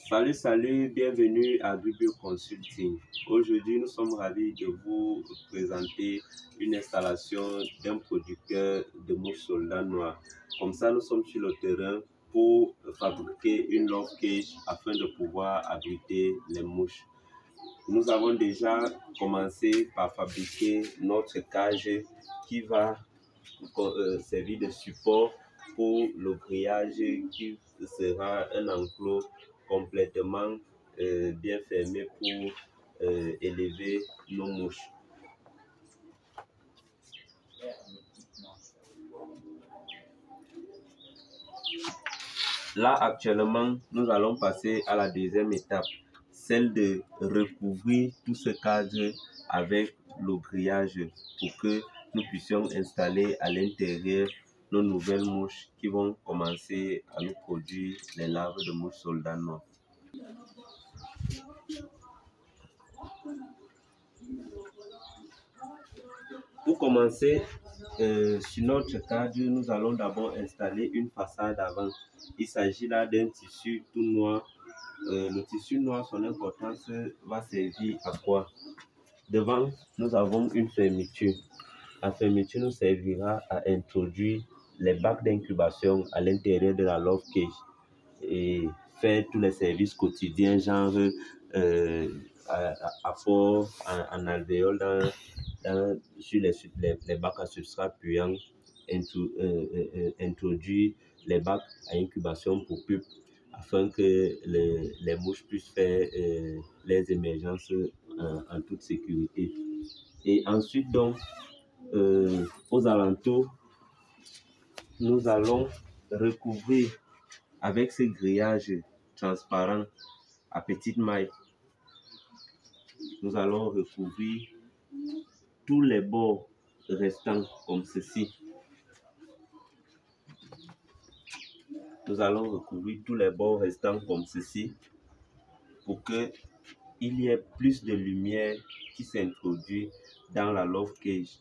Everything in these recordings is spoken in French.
Salut, bienvenue à Biblio Consulting. Aujourd'hui, nous sommes ravis de vous présenter une installation d'un producteur de mouches soldats noirs. Comme ça, nous sommes sur le terrain pour fabriquer une love cage afin de pouvoir abriter les mouches. Nous avons déjà commencé par fabriquer notre cage qui va servir de support pour le grillage qui sera un enclos complètement bien fermé pour élever nos mouches. Là, actuellement, nous allons passer à la deuxième étape, celle de recouvrir tout ce cadre avec le grillage pour que nous puissions installer à l'intérieur nos nouvelles mouches qui vont commencer à nous produire les larves de mouches soldats noirs. Pour commencer, sur notre cadre, nous allons d'abord installer une façade avant. Il s'agit là d'un tissu tout noir. Le tissu noir, son importance va servir à quoi? Devant, nous avons une fermeture. La fermeture nous servira à introduire les bacs d'incubation à l'intérieur de la love cage et faire tous les services quotidiens, genre apport en alvéole sur les bacs à substrat puant, introduire les bacs à incubation pour pups afin que les mouches puissent faire les émergences en toute sécurité. Et ensuite, donc, aux alentours, nous allons recouvrir avec ce grillage transparent à petite maille. Nous allons recouvrir tous les bords restants comme ceci. Nous allons recouvrir tous les bords restants comme ceci pour qu'il y ait plus de lumière qui s'introduit dans la love cage.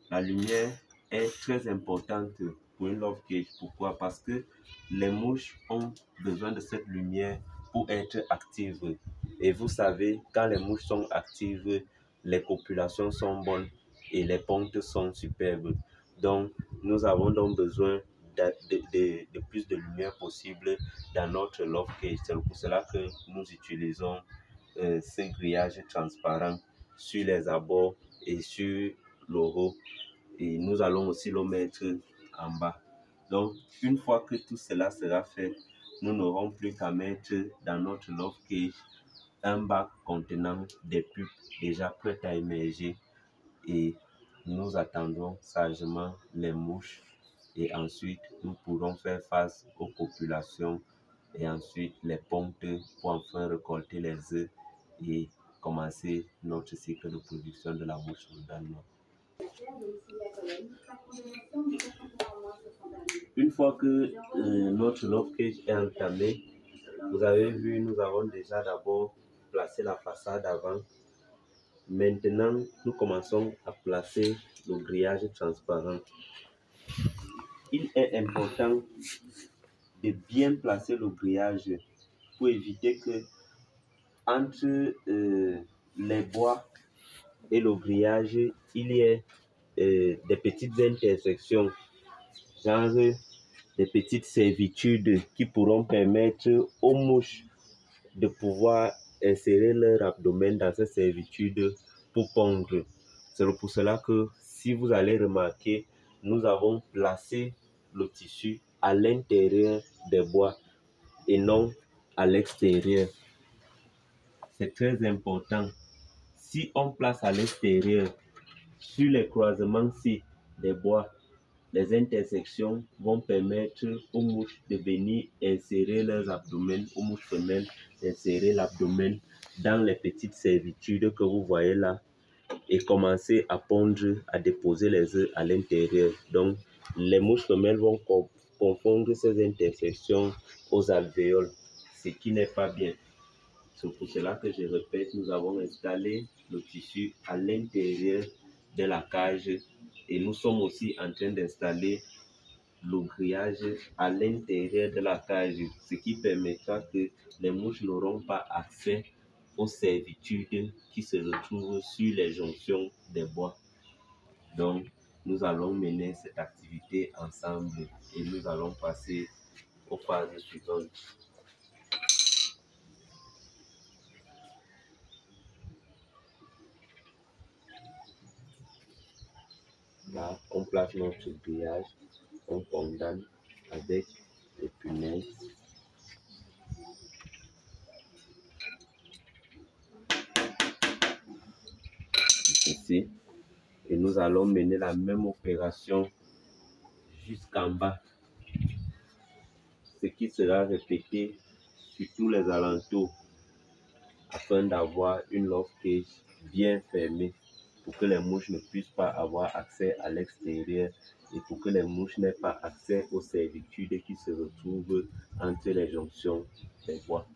La lumière est très importante pour une love cage. Pourquoi? Parce que les mouches ont besoin de cette lumière pour être actives. Et vous savez, quand les mouches sont actives, les populations sont bonnes et les pontes sont superbes. Donc, nous avons donc besoin de plus de lumière possible dans notre love cage. C'est pour cela que nous utilisons ce grillage transparent sur les abords et sur le haut. Et nous allons aussi le mettre en bas. Donc, une fois que tout cela sera fait, nous n'aurons plus qu'à mettre dans notre love cage un bac contenant des pups déjà prêts à émerger et nous attendons sagement les mouches et ensuite nous pourrons faire face aux populations et ensuite les pontes pour enfin récolter les œufs et commencer notre cycle de production de la mouche soldats noirs. Une fois que notre love cage est entamée, vous avez vu, nous avons déjà d'abord placé la façade avant. Maintenant, nous commençons à placer le grillage transparent. Il est important de bien placer le grillage pour éviter que entre les bois et le grillage, il y ait des petites intersections, genre des petites servitudes qui pourront permettre aux mouches de pouvoir insérer leur abdomen dans ces servitudes pour pondre. C'est pour cela que si vous allez remarquer, nous avons placé le tissu à l'intérieur des bois et non à l'extérieur. C'est très important. Si on place à l'extérieur, sur les croisements-ci des bois, les intersections vont permettre aux mouches de venir insérer leurs abdomens, aux mouches femelles d'insérer l'abdomen dans les petites servitudes que vous voyez là et commencer à pondre, à déposer les œufs à l'intérieur. Donc, les mouches femelles vont confondre ces intersections aux alvéoles, ce qui n'est pas bien. C'est pour cela que je répète, nous avons installé le tissu à l'intérieur de la cage et nous sommes aussi en train d'installer le grillage à l'intérieur de la cage, ce qui permettra que les mouches n'auront pas accès aux servitudes qui se retrouvent sur les jonctions des bois. Donc, nous allons mener cette activité ensemble et nous allons passer aux phases suivantes. Là, on place notre grillage, on condamne avec les punaises. Ici. Et nous allons mener la même opération jusqu'en bas, ce qui sera répété sur tous les alentours afin d'avoir une love cage bien fermée pour que les mouches ne puissent pas avoir accès à l'extérieur et pour que les mouches n'aient pas accès aux servitudes qui se retrouvent entre les jonctions des bois.